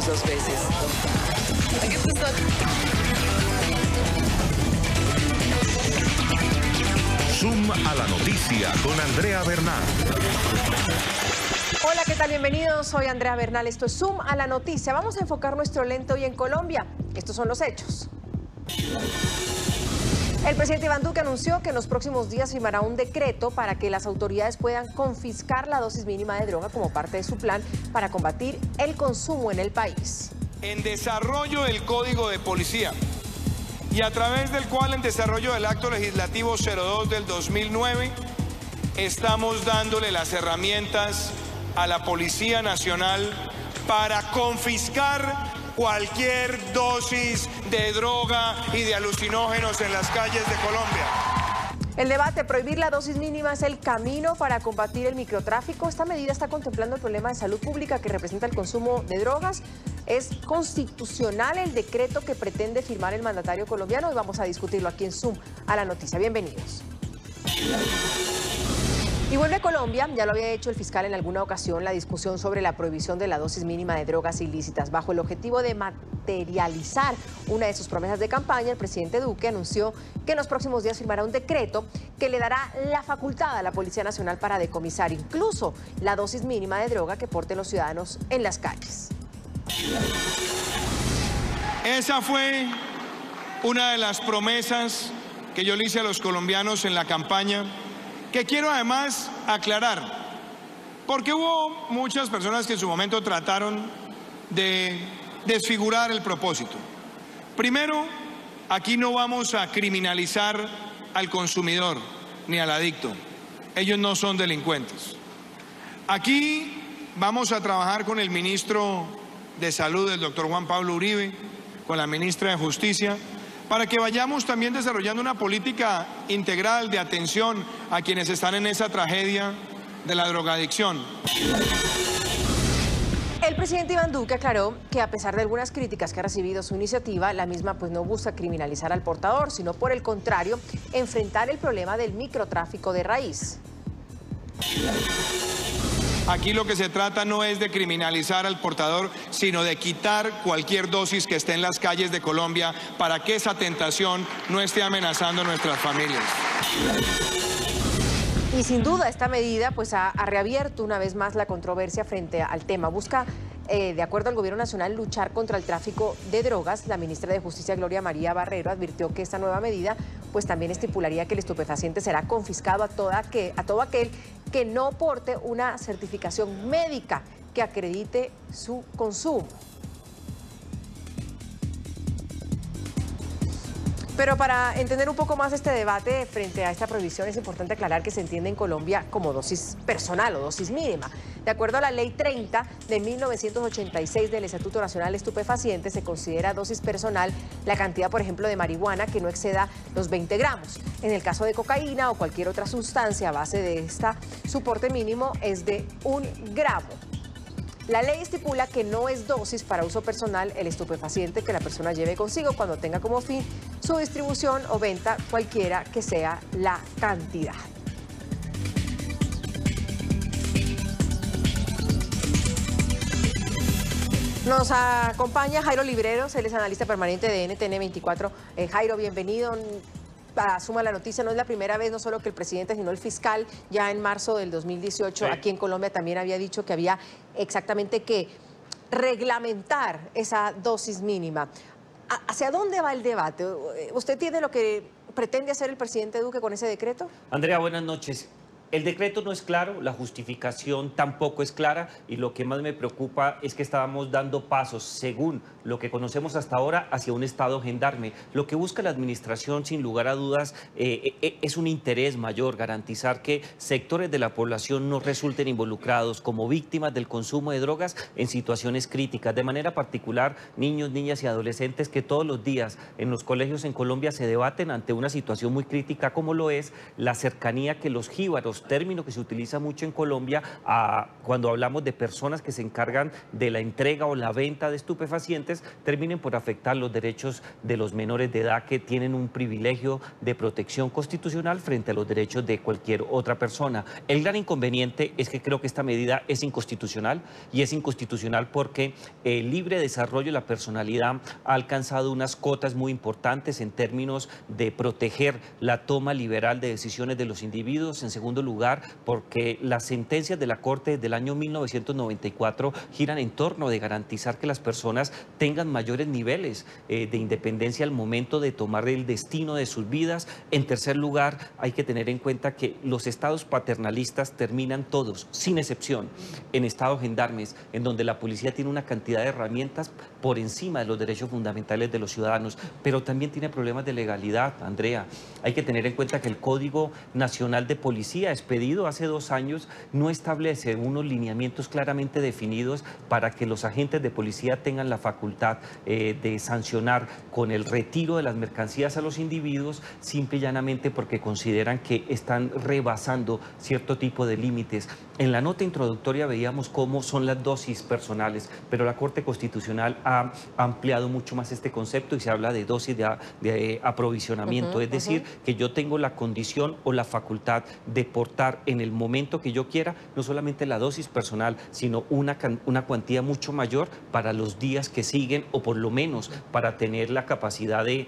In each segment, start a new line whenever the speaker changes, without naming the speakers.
menos 2 veces. Aquí está.
Zoom a la noticia con Andrea Bernal.
Hola, ¿qué tal? Bienvenidos. Soy Andrea Bernal. Esto es Zoom a la noticia. Vamos a enfocar nuestro lente hoy en Colombia. Estos son los hechos. El presidente Iván Duque anunció que en los próximos días firmará un decreto para que las autoridades puedan confiscar la dosis mínima de droga como parte de su plan para combatir el consumo en el país.
En desarrollo del Código de Policía y a través del cual en desarrollo del Acto Legislativo 02 del 2009 estamos dándole las herramientas a la Policía Nacional para confiscar cualquier dosis de droga y de alucinógenos en las calles de Colombia.
El debate, prohibir la dosis mínima es el camino para combatir el microtráfico. Esta medida está contemplando el problema de salud pública que representa el consumo de drogas. ¿Es constitucional el decreto que pretende firmar el mandatario colombiano? Hoy vamos a discutirlo aquí en Zoom a la noticia. Bienvenidos. Y vuelve a Colombia, ya lo había hecho el fiscal en alguna ocasión, la discusión sobre la prohibición de la dosis mínima de drogas ilícitas. Bajo el objetivo de materializar una de sus promesas de campaña, el presidente Duque anunció que en los próximos días firmará un decreto que le dará la facultad a la Policía Nacional para decomisar incluso la dosis mínima de droga que porten los ciudadanos en las calles.
Esa fue una de las promesas que yo le hice a los colombianos en la campaña, que quiero además aclarar, porque hubo muchas personas que en su momento trataron de desfigurar el propósito. Primero, aquí no vamos a criminalizar al consumidor ni al adicto. Ellos no son delincuentes. Aquí vamos a trabajar con el ministro de Salud, el doctor Juan Pablo Uribe, con la ministra de Justicia, para que vayamos también desarrollando una política integral de atención a quienes están en esa tragedia de la drogadicción.
El presidente Iván Duque aclaró que a pesar de algunas críticas que ha recibido su iniciativa, la misma pues no busca criminalizar al portador, sino por el contrario, enfrentar el problema del microtráfico de raíz.
Aquí lo que se trata no es de criminalizar al portador, sino de quitar cualquier dosis que esté en las calles de Colombia para que esa tentación no esté amenazando a nuestras familias.
Y sin duda esta medida pues ha reabierto una vez más la controversia frente al tema. Busca, de acuerdo al Gobierno Nacional, luchar contra el tráfico de drogas. La ministra de Justicia, Gloria María Barrero, advirtió que esta nueva medida pues también estipularía que el estupefaciente será confiscado a todo aquel que no porte una certificación médica que acredite su consumo. Pero para entender un poco más este debate frente a esta prohibición es importante aclarar que se entiende en Colombia como dosis personal o dosis mínima. De acuerdo a la Ley 30 de 1986 del Estatuto Nacional de Estupefacientes, se considera dosis personal la cantidad, por ejemplo, de marihuana que no exceda los 20 gramos. En el caso de cocaína o cualquier otra sustancia a base de esta, su porte mínimo es de 1 gramo. La ley estipula que no es dosis para uso personal el estupefaciente que la persona lleve consigo cuando tenga como fin su distribución o venta, cualquiera que sea la cantidad. Nos acompaña Jairo Libreros, él es analista permanente de NTN 24. Jairo, bienvenido. Suma la noticia, no es la primera vez, no solo que el presidente, sino el fiscal, ya en marzo del 2018, aquí en Colombia también había dicho que había exactamente que reglamentar esa dosis mínima. ¿Hacia dónde va el debate? ¿Usted tiene lo que pretende hacer el presidente Duque con ese decreto?
Andrea, buenas noches. El decreto no es claro, la justificación tampoco es clara y lo que más me preocupa es que estábamos dando pasos, según lo que conocemos hasta ahora, hacia un estado gendarme. Lo que busca la administración, sin lugar a dudas, es un interés mayor, garantizar que sectores de la población no resulten involucrados como víctimas del consumo de drogas en situaciones críticas. De manera particular, niños, niñas y adolescentes que todos los días en los colegios en Colombia se debaten ante una situación muy crítica como lo es la cercanía que los jíbaros digamos, término que se utiliza mucho en Colombia cuando hablamos de personas que se encargan de la entrega o la venta de estupefacientes, terminen por afectar los derechos de los menores de edad que tienen un privilegio de protección constitucional frente a los derechos de cualquier otra persona. El gran inconveniente es que creo que esta medida es inconstitucional, y es inconstitucional porque el libre desarrollo de la personalidad ha alcanzado unas cotas muy importantes en términos de proteger la toma liberal de decisiones de los individuos. En segundo lugar, porque las sentencias de la Corte del año 1994 giran en torno de garantizar que las personas tengan mayores niveles de independencia al momento de tomar el destino de sus vidas. En tercer lugar, hay que tener en cuenta que los estados paternalistas terminan todos, sin excepción, en estados gendarmes, en donde la policía tiene una cantidad de herramientas por encima de los derechos fundamentales de los ciudadanos, pero también tiene problemas de legalidad, Andrea. Hay que tener en cuenta que el Código Nacional de Policía, expedido hace 2 años, no establece unos lineamientos claramente definidos para que los agentes de policía tengan la facultad de sancionar con el retiro de las mercancías a los individuos, simple y llanamente porque consideran que están rebasando cierto tipo de límites. En la nota introductoria veíamos cómo son las dosis personales, pero la Corte Constitucional ha ampliado mucho más este concepto y se habla de dosis de aprovisionamiento, es decir, que yo tengo la condición o la facultad de portar en el momento que yo quiera, no solamente la dosis personal, sino una cuantía mucho mayor para los días que siguen, o por lo menos para tener la capacidad de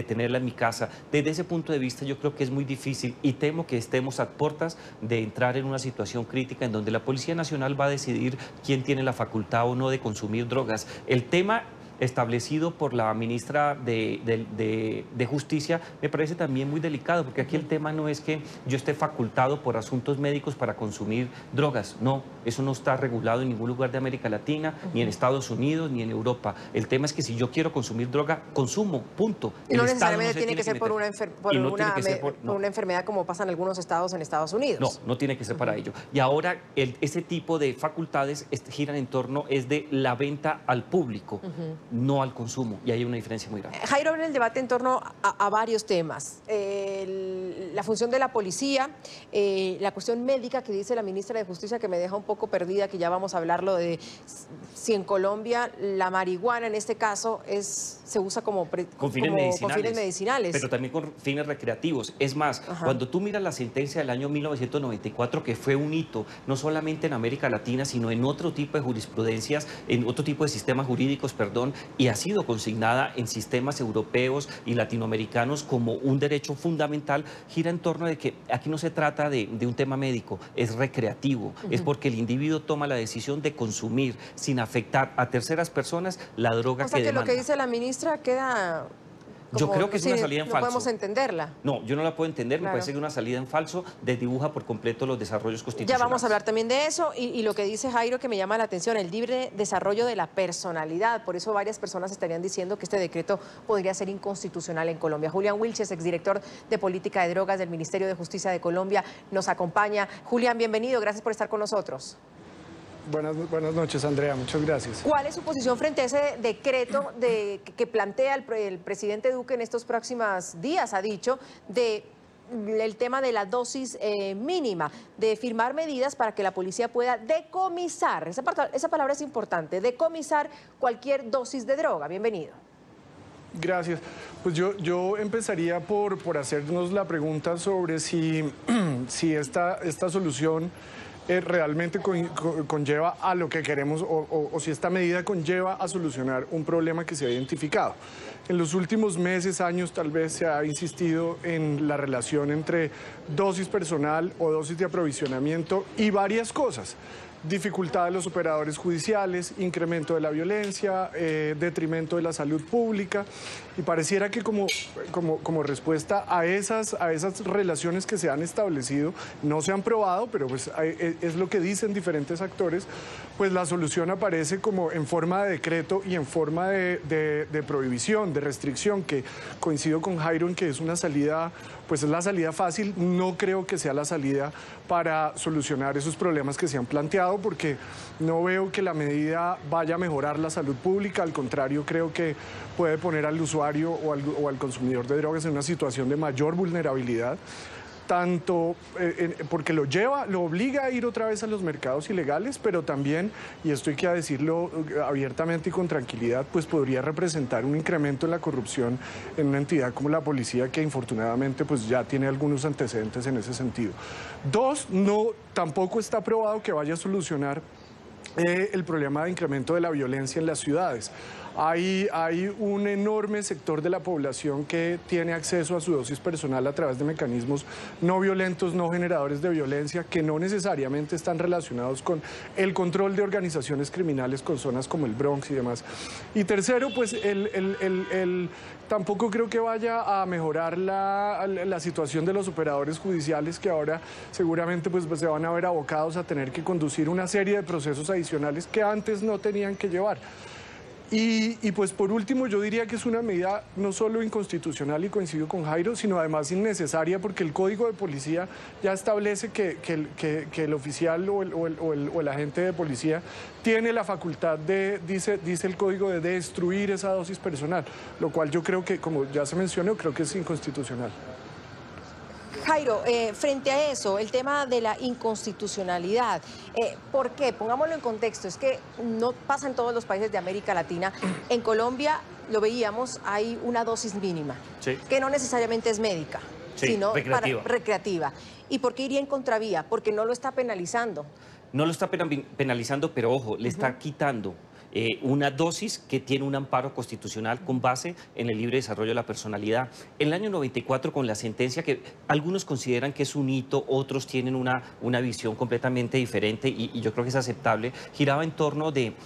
tenerla en mi casa. Desde ese punto de vista yo creo que es muy difícil, y temo que estemos a puertas de entrar en una situación crítica en donde la Policía Nacional va a decidir quién tiene la facultad o no de consumir drogas. El tema establecido por la ministra de Justicia me parece también muy delicado, porque aquí el tema no es que yo esté facultado por asuntos médicos para consumir drogas, no, eso no está regulado en ningún lugar de América Latina, ni en Estados Unidos, ni en Europa. El tema es que si yo quiero consumir droga, consumo, punto.
Y no necesariamente tiene que ser por una enfermedad como pasa en algunos estados en Estados Unidos.
No, no tiene que ser para ello. Y ahora ese tipo de facultades giran en torno de la venta al público, no al consumo, y hay una diferencia muy grande.
Jairo, abre el debate en torno a varios temas. La función de la policía, la cuestión médica que dice la ministra de Justicia, que me deja un poco perdida, que ya vamos a hablarlo de si en Colombia la marihuana en este caso se usa con fines medicinales.
Pero también con fines recreativos. Es más, cuando tú miras la sentencia del año 1994, que fue un hito, no solamente en América Latina, sino en otro tipo de jurisprudencias, en otro tipo de sistemas jurídicos, perdón, y ha sido consignada en sistemas europeos y latinoamericanos como un derecho fundamental, gira en torno de que aquí no se trata de un tema médico, es recreativo, es porque el individuo toma la decisión de consumir sin afectar a terceras personas la droga que demanda.
O sea que lo que dice la ministra queda...
Yo creo que es una salida en falso.
No podemos entenderla.
No, yo no la puedo entender, me parece que una salida en falso desdibuja por completo los desarrollos constitucionales.
Ya vamos a hablar también de eso, y lo que dice Jairo, que me llama la atención, el libre desarrollo de la personalidad. Por eso varias personas estarían diciendo que este decreto podría ser inconstitucional en Colombia. Julián Wilches, exdirector de Política de Drogas del Ministerio de Justicia de Colombia, nos acompaña. Julián, bienvenido, gracias por estar con nosotros.
Buenas noches, Andrea, muchas gracias.
¿Cuál es su posición frente a ese decreto que plantea el presidente Duque en estos próximos días, ha dicho, el tema de la dosis mínima, de firmar medidas para que la policía pueda decomisar, esa palabra es importante, decomisar cualquier dosis de droga? Bienvenido.
Gracias. Pues yo empezaría por hacernos la pregunta sobre si esta solución realmente conlleva a lo que queremos, o si esta medida conlleva a solucionar un problema que se ha identificado. En los últimos meses, años, tal vez se ha insistido en la relación entre dosis personal o dosis de aprovisionamiento y varias cosas. Dificultad de los operadores judiciales, incremento de la violencia, detrimento de la salud pública, y pareciera que como respuesta a esas relaciones que se han establecido, no se han probado, pero pues es lo que dicen diferentes actores, pues la solución aparece como en forma de decreto y en forma de prohibición, de restricción, que coincido con Jairo en que es una salida, pues es la salida fácil. No creo que sea la salida para solucionar esos problemas que se han planteado, porque no veo que la medida vaya a mejorar la salud pública. Al contrario, creo que puede poner al usuario o al consumidor de drogas en una situación de mayor vulnerabilidad. tanto porque lo obliga a ir otra vez a los mercados ilegales, pero también, y esto hay que decirlo abiertamente y con tranquilidad, pues podría representar un incremento en la corrupción en una entidad como la policía, que infortunadamente pues ya tiene algunos antecedentes en ese sentido. Dos, tampoco está probado que vaya a solucionar el problema de incremento de la violencia en las ciudades. Hay un enorme sector de la población que tiene acceso a su dosis personal a través de mecanismos no violentos, no generadores de violencia, que no necesariamente están relacionados con el control de organizaciones criminales con zonas como el Bronx y demás. Y tercero, pues tampoco creo que vaya a mejorar la situación de los operadores judiciales, que ahora seguramente pues se van a ver abocados a tener que conducir una serie de procesos adicionales que antes no tenían que llevar. Y pues por último yo diría que es una medida no solo inconstitucional, y coincido con Jairo, sino además innecesaria, porque el Código de Policía ya establece que el oficial o el agente de policía tiene la facultad dice el Código, de destruir esa dosis personal, lo cual yo creo que, como ya se mencionó, creo que es inconstitucional.
Jairo, frente a eso, el tema de la inconstitucionalidad, ¿por qué? Pongámoslo en contexto, es que no pasa en todos los países de América Latina. En Colombia, lo veíamos, hay una dosis mínima, sí, que no necesariamente es médica, sí, sino recreativa. ¿Y por qué iría en contravía? Porque no lo está penalizando.
No lo está penalizando, pero ojo, le está quitando una dosis que tiene un amparo constitucional con base en el libre desarrollo de la personalidad. En el año 94, con la sentencia, que algunos consideran que es un hito, otros tienen una visión completamente diferente, y yo creo que es aceptable, giraba en torno de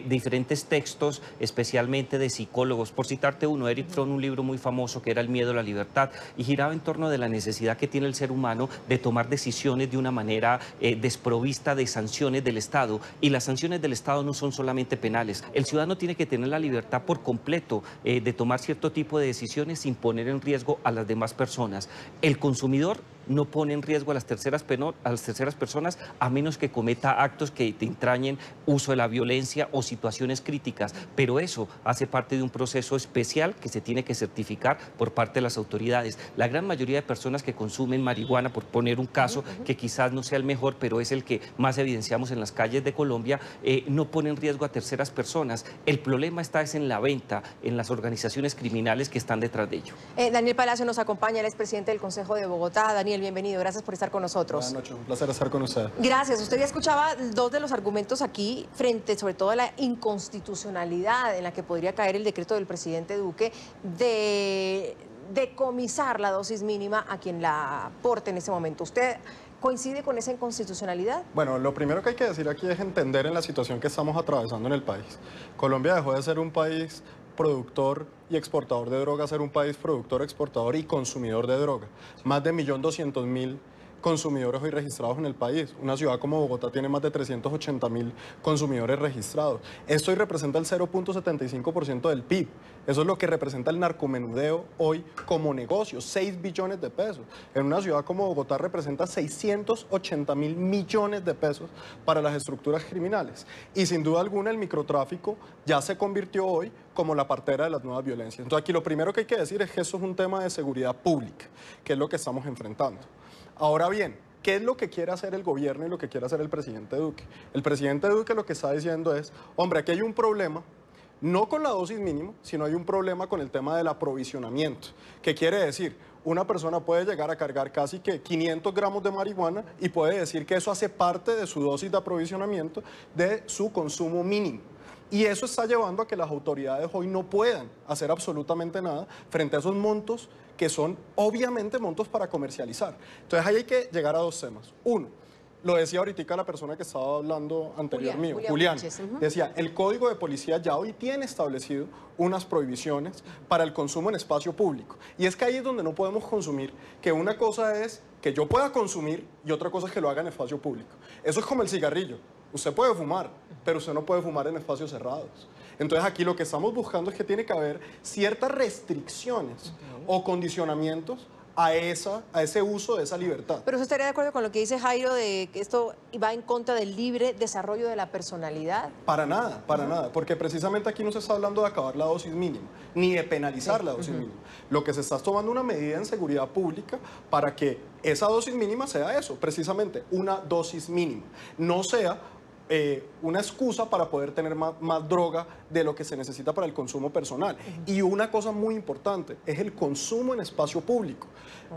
diferentes textos, especialmente de psicólogos. Por citarte uno, Eric Fromm, un libro muy famoso que era El miedo a la libertad, y giraba en torno de la necesidad que tiene el ser humano de tomar decisiones de una manera desprovista de sanciones del Estado, y las sanciones del Estado no son solamente penales. El ciudadano tiene que tener la libertad por completo de tomar cierto tipo de decisiones sin poner en riesgo a las demás personas. El consumidor no pone en riesgo a las terceras personas, a menos que cometa actos que te entrañen uso de la violencia o situaciones críticas, pero eso hace parte de un proceso especial que se tiene que certificar por parte de las autoridades. La gran mayoría de personas que consumen marihuana, por poner un caso que quizás no sea el mejor, pero es el que más evidenciamos en las calles de Colombia, no pone en riesgo a terceras personas. El problema está en la venta, en las organizaciones criminales que están detrás de ello.
Daniel Palacio nos acompaña, él es presidente del Consejo de Bogotá. Daniel, bienvenido, gracias por estar con nosotros.
Buenas noches, un placer estar con usted.
Gracias, usted ya escuchaba dos de los argumentos aquí frente sobre todo a la inconstitucionalidad en la que podría caer el decreto del presidente Duque de decomisar la dosis mínima a quien la aporte en ese momento. ¿Usted coincide con esa inconstitucionalidad?
Bueno, lo primero que hay que decir aquí es entender en la situación que estamos atravesando en el país. Colombia dejó de ser un país productor y exportador de droga a ser un país productor, exportador y consumidor de droga. Más de 1.200.000 consumidores hoy registrados en el país. Una ciudad como Bogotá tiene más de 380.000 consumidores registrados. Esto hoy representa el 0.75% del PIB. Eso es lo que representa el narcomenudeo hoy como negocio, 6 billones de pesos. En una ciudad como Bogotá representa 680.000 millones de pesos para las estructuras criminales. Y sin duda alguna el microtráfico ya se convirtió hoy como la partera de las nuevas violencias. Entonces aquí lo primero que hay que decir es que eso es un tema de seguridad pública, que es lo que estamos enfrentando. Ahora bien, ¿qué es lo que quiere hacer el gobierno y lo que quiere hacer el presidente Duque? El presidente Duque lo que está diciendo es, hombre, aquí hay un problema, no con la dosis mínima, sino hay un problema con el tema del aprovisionamiento. ¿Qué quiere decir? Una persona puede llegar a cargar casi que 500 gramos de marihuana y puede decir que eso hace parte de su dosis de aprovisionamiento, de su consumo mínimo. Y eso está llevando a que las autoridades hoy no puedan hacer absolutamente nada frente a esos montos que son obviamente montos para comercializar. Entonces ahí hay que llegar a dos temas. Uno, lo decía ahorita la persona que estaba hablando anterior mío, Julián, decía, el Código de Policía ya hoy tiene establecido unas prohibiciones para el consumo en espacio público. Y es que ahí es donde no podemos consumir, que una cosa es que yo pueda consumir y otra cosa es que lo haga en espacio público. Eso es como el cigarrillo. Usted puede fumar, pero usted no puede fumar en espacios cerrados. Entonces aquí lo que estamos buscando es que tiene que haber ciertas restricciones o condicionamientos a ese uso de esa libertad.
Pero ¿usted estaría de acuerdo con lo que dice Jairo de que esto va en contra del libre desarrollo de la personalidad?
Para nada, porque precisamente aquí no se está hablando de acabar la dosis mínima, ni de penalizar la dosis mínima. Lo que se está tomando una medida en seguridad pública para que esa dosis mínima sea eso, precisamente una dosis mínima, no sea una excusa para poder tener más droga de lo que se necesita para el consumo personal. Y una cosa muy importante es el consumo en espacio público.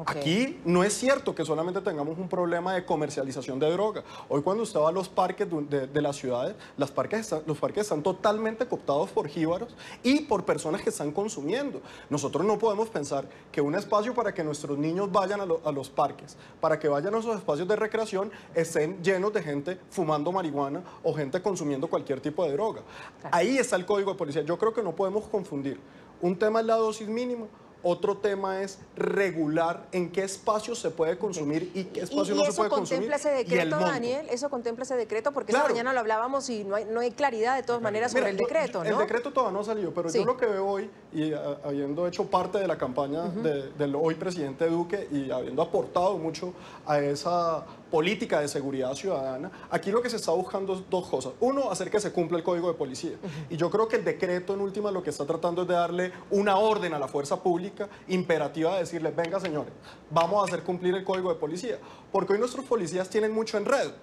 Aquí no es cierto que solamente tengamos un problema de comercialización de droga. Hoy cuando usted va a los parques de las ciudades, los parques están totalmente cooptados por jíbaros y por personas que están consumiendo. Nosotros no podemos pensar que un espacio para que nuestros niños vayan a los parques, para que vayan a esos espacios de recreación, estén llenos de gente fumando marihuana o gente consumiendo cualquier tipo de droga. Claro. Ahí está el Código de Policía. Yo creo que no podemos confundir. Un tema es la dosis mínima, otro tema es regular en qué espacio se puede consumir y qué espacio no se puede consumir.
¿Y eso contempla ese decreto, Daniel? ¿Eso contempla ese decreto? Porque esta mañana lo hablábamos y no hay claridad de todas maneras sobre el decreto, ¿no?
El decreto todavía no ha salido, pero yo lo que veo hoy, y habiendo hecho parte de la campaña del hoy presidente Duque y habiendo aportado mucho a esa política de seguridad ciudadana, aquí lo que se está buscando es dos cosas. Uno, hacer que se cumpla el Código de Policía. Y yo creo que el decreto en última lo que está tratando es de darle una orden a la fuerza pública imperativa de decirles, venga señores, vamos a hacer cumplir el Código de Policía. Porque hoy nuestros policías tienen mucho enredo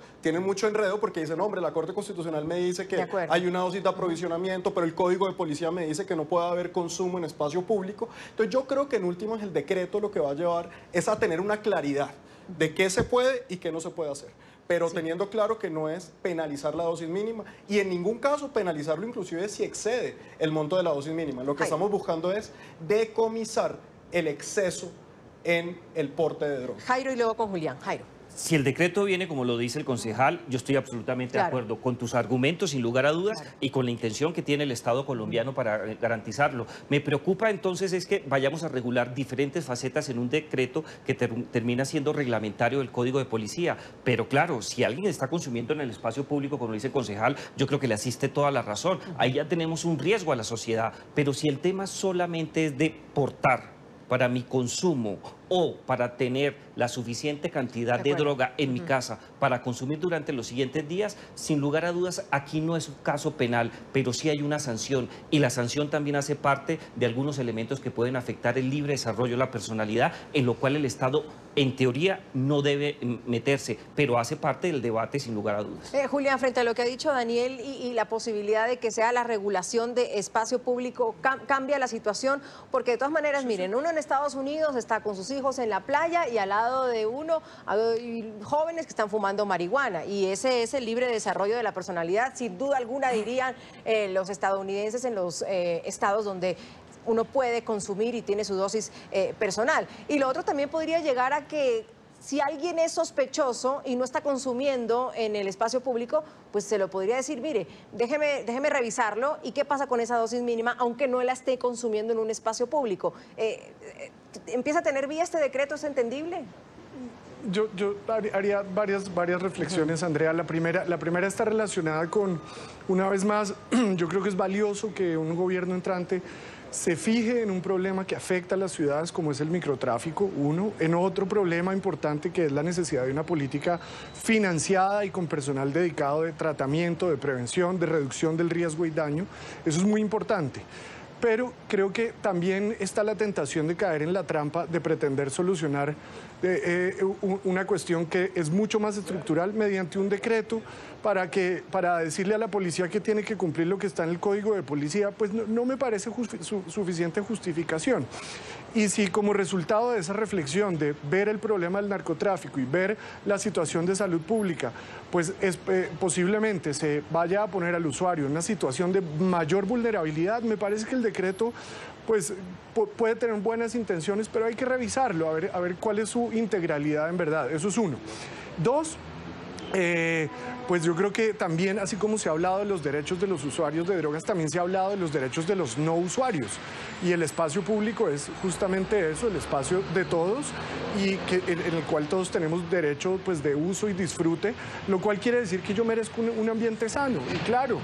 porque dicen, hombre, la Corte Constitucional me dice que hay una dosis de aprovisionamiento, pero el Código de Policía me dice que no puede haber consumo en espacio público. Entonces yo creo que en última el decreto lo que va a llevar es a tener una claridad de qué se puede y qué no se puede hacer, pero teniendo claro que no es penalizar la dosis mínima y en ningún caso penalizarlo inclusive si excede el monto de la dosis mínima. Lo que estamos buscando es decomisar el exceso en el porte de droga.
Jairo y luego con Julián. Jairo.
Si el decreto viene como lo dice el concejal, yo estoy absolutamente de acuerdo con tus argumentos, sin lugar a dudas, y con la intención que tiene el Estado colombiano para garantizarlo. Me preocupa entonces es que vayamos a regular diferentes facetas en un decreto que termina siendo reglamentario del Código de Policía. Pero claro, si alguien está consumiendo en el espacio público, como dice el concejal, yo creo que le asiste toda la razón. Ahí ya tenemos un riesgo a la sociedad. Pero si el tema solamente es de portar para mi consumo o para tener la suficiente cantidad de droga en mi casa para consumir durante los siguientes días, sin lugar a dudas, aquí no es un caso penal, pero sí hay una sanción. Y la sanción también hace parte de algunos elementos que pueden afectar el libre desarrollo de la personalidad, en lo cual el Estado, en teoría, no debe meterse, pero hace parte del debate, sin lugar a dudas.
Julián, frente a lo que ha dicho Daniel y la posibilidad de que sea la regulación de espacio público, cambia la situación, porque de todas maneras, miren, uno en Estados Unidos está con sus hijos en la playa y al lado de uno hay jóvenes que están fumando marihuana, y ese es el libre desarrollo de la personalidad, sin duda alguna, dirían los estadounidenses en los estados donde uno puede consumir y tiene su dosis personal. Y lo otro también podría llegar a que si alguien es sospechoso y no está consumiendo en el espacio público, pues se lo podría decir, mire, déjeme revisarlo, y qué pasa con esa dosis mínima, aunque no la esté consumiendo en un espacio público. ¿Empieza a tener vía este decreto? ¿Es entendible?
Yo haría varias reflexiones, Andrea. La primera está relacionada con, una vez más, yo creo que es valioso que un gobierno entrante se fije en un problema que afecta a las ciudades como es el microtráfico, en otro problema importante que es la necesidad de una política financiada y con personal dedicado de tratamiento, de prevención, de reducción del riesgo y daño. Eso es muy importante. Pero creo que también está la tentación de caer en la trampa de pretender solucionar una cuestión que es mucho más estructural mediante un decreto para decirle a la policía que tiene que cumplir lo que está en el Código de Policía, pues no me parece suficiente justificación. Y si como resultado de esa reflexión de ver el problema del narcotráfico y ver la situación de salud pública, pues posiblemente se vaya a poner al usuario en una situación de mayor vulnerabilidad, me parece que el decreto pues puede tener buenas intenciones, pero hay que revisarlo, a ver cuál es su integralidad en verdad. Eso es uno. Dos, pues yo creo que también, así como se ha hablado de los derechos de los usuarios de drogas, también se ha hablado de los derechos de los no usuarios. Y el espacio público es justamente eso, el espacio de todos, y en el cual todos tenemos derecho pues, de uso y disfrute, lo cual quiere decir que yo merezco un ambiente sano. Y claro,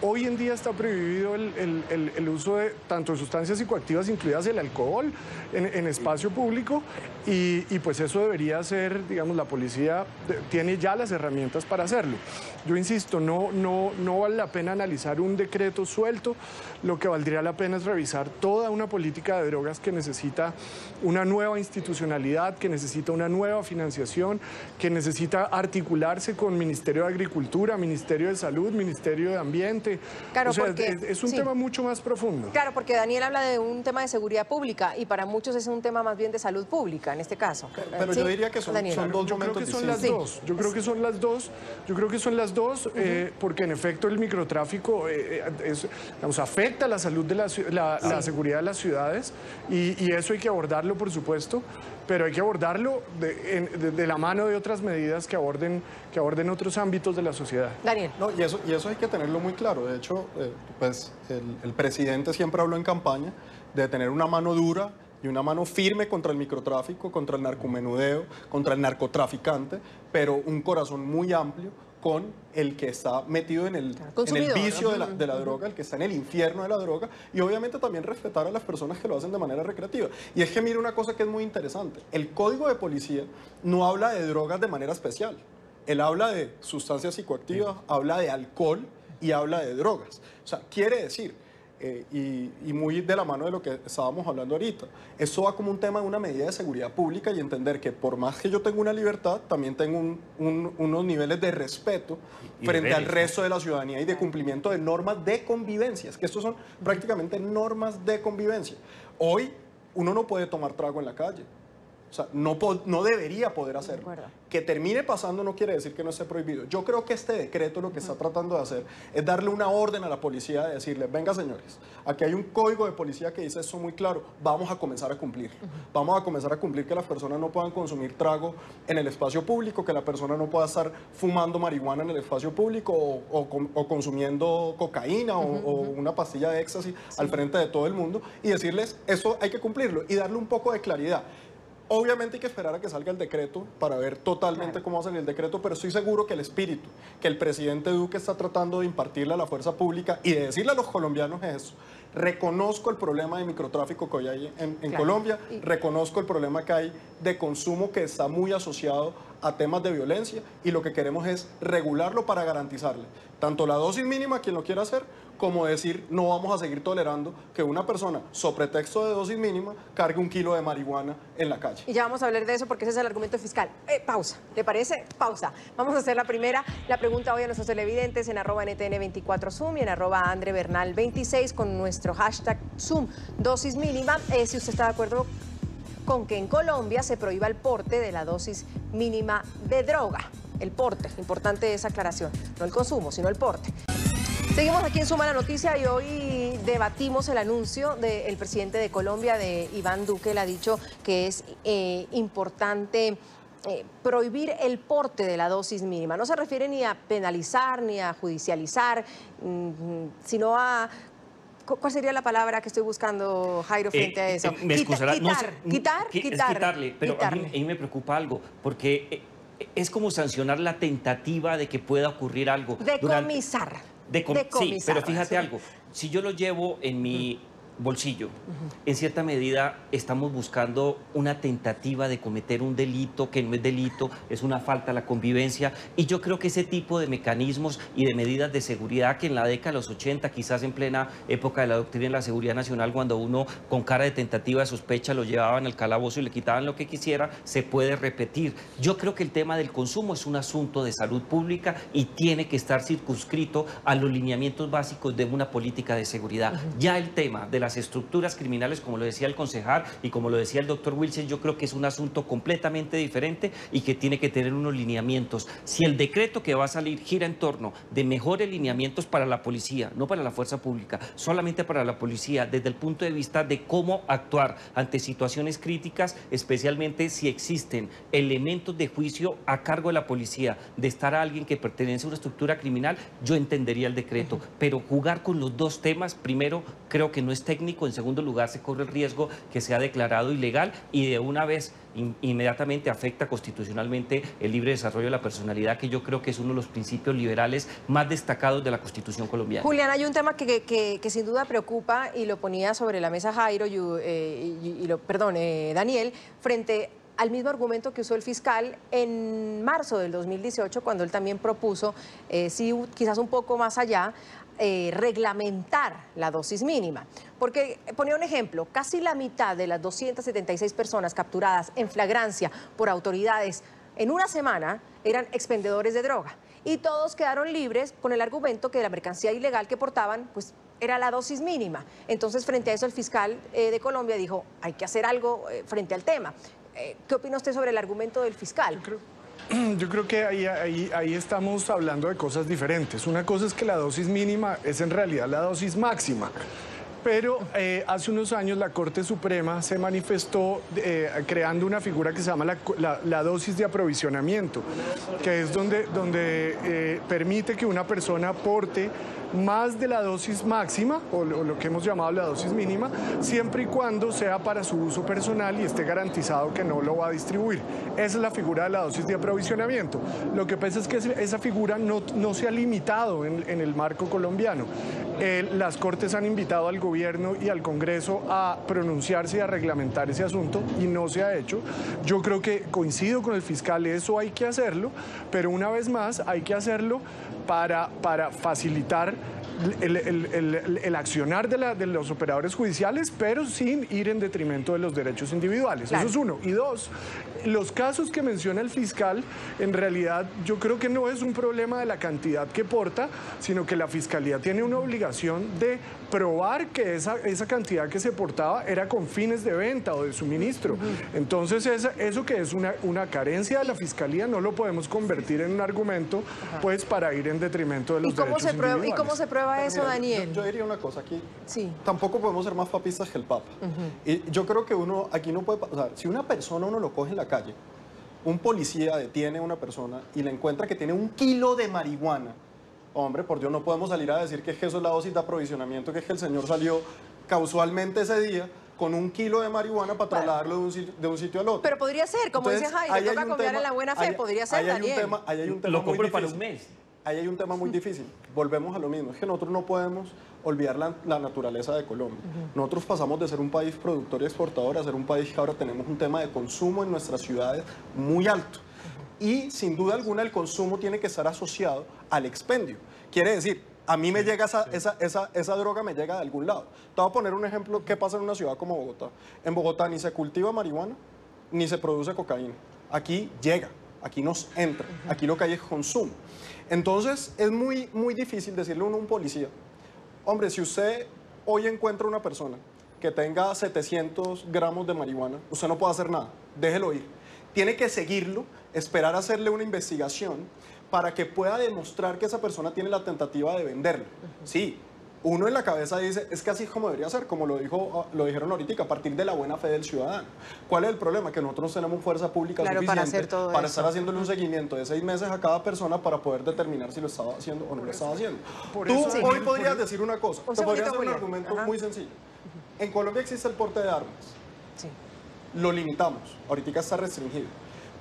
Hoy en día está prohibido el uso de tanto sustancias psicoactivas, incluidas el alcohol, en espacio público, y pues eso debería ser, digamos, la policía tiene ya las herramientas para hacerlo. Yo insisto, no vale la pena analizar un decreto suelto, lo que valdría la pena es revisar toda una política de drogas que necesita una nueva institucionalidad, que necesita una nueva financiación, que necesita articularse con Ministerio de Agricultura, Ministerio de Salud, Ministerio de Ambiente.
Claro,
o sea,
porque,
es un
sí.
tema mucho más profundo.
Claro, porque Daniel habla de un tema de seguridad pública y para muchos es un tema más bien de salud pública en este caso.
Pero
¿Sí?
yo diría que son
Daniel.
dos
Yo creo
momentos
que son las
distintos.
dos. Yo creo que son las dos. Yo creo que son las dos, porque en efecto el microtráfico digamos, afecta la salud de la seguridad de las ciudades y eso hay que abordarlo, por supuesto, pero hay que abordarlo de la mano de otras medidas que aborden otros ámbitos de la sociedad.
Daniel.
No, y eso hay que tenerlo muy claro. De hecho, pues el presidente siempre habló en campaña de tener una mano dura y una mano firme contra el microtráfico, contra el narcomenudeo, contra el narcotraficante, pero un corazón muy amplio con el que está metido en el vicio de la droga, el que está en el infierno de la droga, y obviamente también respetar a las personas que lo hacen de manera recreativa. Y es que mire una cosa que es muy interesante, el Código de Policía no habla de drogas de manera especial, él habla de sustancias psicoactivas, habla de alcohol y habla de drogas. O sea, quiere decir, y muy de la mano de lo que estábamos hablando ahorita, eso va como un tema de una medida de seguridad pública y entender que por más que yo tenga una libertad, también tengo unos niveles de respeto frente al resto de la ciudadanía y de cumplimiento de normas de convivencia. Es que estos son prácticamente normas de convivencia. Hoy uno no puede tomar trago en la calle. O sea, no debería poder hacerlo. Que termine pasando no quiere decir que no esté prohibido. Yo creo que este decreto lo que está tratando de hacer es darle una orden a la policía de decirle, venga señores, aquí hay un código de policía que dice esto muy claro, vamos a comenzar a cumplirlo. Vamos a comenzar a cumplir que las personas no puedan consumir trago en el espacio público, que la persona no pueda estar fumando marihuana en el espacio público o consumiendo cocaína o una pastilla de éxtasis al frente de todo el mundo y decirles, eso hay que cumplirlo y darle un poco de claridad. Obviamente hay que esperar a que salga el decreto para ver totalmente cómo va a salir el decreto, pero estoy seguro que el espíritu que el presidente Duque está tratando de impartirle a la fuerza pública y de decirle a los colombianos es eso. Reconozco el problema de microtráfico que hoy hay en Colombia, reconozco el problema que hay de consumo que está muy asociado a temas de violencia y lo que queremos es regularlo para garantizarle tanto la dosis mínima a quien lo quiera hacer, como decir no vamos a seguir tolerando que una persona, sobre pretexto de dosis mínima, cargue 1 kilo de marihuana en la calle.
Y ya vamos a hablar de eso porque ese es el argumento fiscal. Pausa, ¿te parece? Pausa. Vamos a hacer la pregunta hoy a nuestros televidentes en @NTN24Zoom y en @AndreBernal26 con nuestro hashtag Zoom dosis mínima. Si usted está de acuerdo con que en Colombia se prohíba el porte de la dosis mínima de droga. El porte, importante esa aclaración, no el consumo, sino el porte. Seguimos aquí en Suma la Noticia y hoy debatimos el anuncio del presidente de Colombia, de Iván Duque. Él ha dicho que es importante prohibir el porte de la dosis mínima. No se refiere ni a penalizar ni a judicializar, sino a... ¿Cuál sería la palabra que estoy buscando, Jairo, frente a eso?
Me excusará,
Quitarle.
Pero a mí me preocupa algo, porque es como sancionar la tentativa de que pueda ocurrir algo.
Decomisar.
Sí, pero fíjate algo, si yo lo llevo en mi bolsillo, en cierta medida estamos buscando una tentativa de cometer un delito que no es delito, es una falta a la convivencia, y yo creo que ese tipo de mecanismos y de medidas de seguridad que en la década de los 80, quizás en plena época de la doctrina de la seguridad nacional, cuando uno con cara de tentativa de sospecha lo llevaban al calabozo y le quitaban lo que quisiera, se puede repetir. Yo creo que el tema del consumo es un asunto de salud pública y tiene que estar circunscrito a los lineamientos básicos de una política de seguridad. Ya el tema de las estructuras criminales, como lo decía el concejal y como lo decía el doctor Wilson, yo creo que es un asunto completamente diferente y que tiene que tener unos lineamientos. Si el decreto que va a salir gira en torno de mejores lineamientos para la policía, no para la fuerza pública, solamente para la policía, desde el punto de vista de cómo actuar ante situaciones críticas, especialmente si existen elementos de juicio a cargo de la policía, de estar a alguien que pertenece a una estructura criminal, yo entendería el decreto. Pero jugar con los dos temas, primero, creo que no está técnico, en segundo lugar se corre el riesgo que sea declarado ilegal y de una vez inmediatamente afecta constitucionalmente el libre desarrollo de la personalidad, que yo creo que es uno de los principios liberales más destacados de la Constitución colombiana.
Julián, hay un tema que sin duda preocupa y lo ponía sobre la mesa Jairo Daniel, frente al mismo argumento que usó el fiscal en marzo del 2018, cuando él también propuso, sí, quizás un poco más allá, reglamentar la dosis mínima. Porque, ponía un ejemplo, casi la mitad de las 276 personas capturadas en flagrancia por autoridades en una semana eran expendedores de droga. Y todos quedaron libres con el argumento que la mercancía ilegal que portaban, pues, era la dosis mínima. Entonces, frente a eso, el fiscal de Colombia dijo, hay que hacer algo frente al tema. ¿Qué opina usted sobre el argumento del fiscal?
Yo creo que ahí estamos hablando de cosas diferentes. Una cosa es que la dosis mínima es en realidad la dosis máxima. Pero hace unos años la Corte Suprema se manifestó creando una figura que se llama la dosis de aprovisionamiento, que es donde permite que una persona aporte más de la dosis máxima, o lo que hemos llamado la dosis mínima, siempre y cuando sea para su uso personal y esté garantizado que no lo va a distribuir. Esa es la figura de la dosis de aprovisionamiento. Lo que pasa es que esa figura no se ha limitado en el marco colombiano. Las Cortes han invitado al gobierno y al Congreso a pronunciarse y a reglamentar ese asunto y no se ha hecho. Yo creo que coincido con el fiscal, eso hay que hacerlo, pero una vez más hay que hacerlo para facilitar el accionar de los operadores judiciales, pero sin ir en detrimento de los derechos individuales. Claro. Eso es uno. Y dos, los casos que menciona el fiscal, en realidad yo creo que no es un problema de la cantidad que porta, sino que la Fiscalía tiene una obligación de probar que esa cantidad que se portaba era con fines de venta o de suministro. Entonces, eso que es una carencia de la Fiscalía no lo podemos convertir en un argumento, pues, para ir en detrimento de los derechos individuales.
¿Y cómo se prueba eso,
mira,
Daniel?
Yo diría una cosa aquí.
Sí.
Tampoco podemos ser más papistas que el Papa. Y yo creo que uno aquí no puede... O sea, si una persona uno lo coge en la calle, un policía detiene a una persona y le encuentra que tiene 1 kilo de marihuana, hombre, por Dios, no podemos salir a decir que eso es la dosis de aprovisionamiento, que es que el señor salió casualmente ese día con 1 kilo de marihuana para trasladarlo de un sitio al otro.
Pero podría ser, como dice Jairo, toca confiar en la buena fe, podría ser, Daniel.
Ahí hay un tema
lo compro
muy
para
difícil.
un mes.
Ahí hay un tema muy difícil. Volvemos a lo mismo. Es que nosotros no podemos olvidar la naturaleza de Colombia. Nosotros pasamos de ser un país productor y exportador a ser un país que ahora tenemos un tema de consumo en nuestras ciudades muy alto. Y sin duda alguna el consumo tiene que estar asociado al expendio. Quiere decir, a mí me llega esa droga, me llega de algún lado. Te voy a poner un ejemplo que pasa en una ciudad como Bogotá. En Bogotá ni se cultiva marihuana, ni se produce cocaína. Aquí llega, aquí nos entra, aquí lo que hay es consumo. Entonces es muy difícil decirle a un policía, hombre, si usted hoy encuentra una persona que tenga 700 gramos de marihuana, usted no puede hacer nada, déjelo ir. Tiene que seguirlo, esperar a hacerle una investigación para que pueda demostrar que esa persona tiene la tentativa de venderlo. Sí, uno en la cabeza dice, es que así es como debería ser, como lo dijeron ahorita, a partir de la buena fe del ciudadano. ¿Cuál es el problema? Que nosotros tenemos fuerza pública suficiente para estar haciéndole un seguimiento de 6 meses a cada persona para poder determinar si lo estaba haciendo o no lo estaba haciendo. Tú hoy podrías decir una cosa, te podría hacer un argumento muy sencillo. En Colombia existe el porte de armas.
Sí.
Lo limitamos, ahorita está restringido.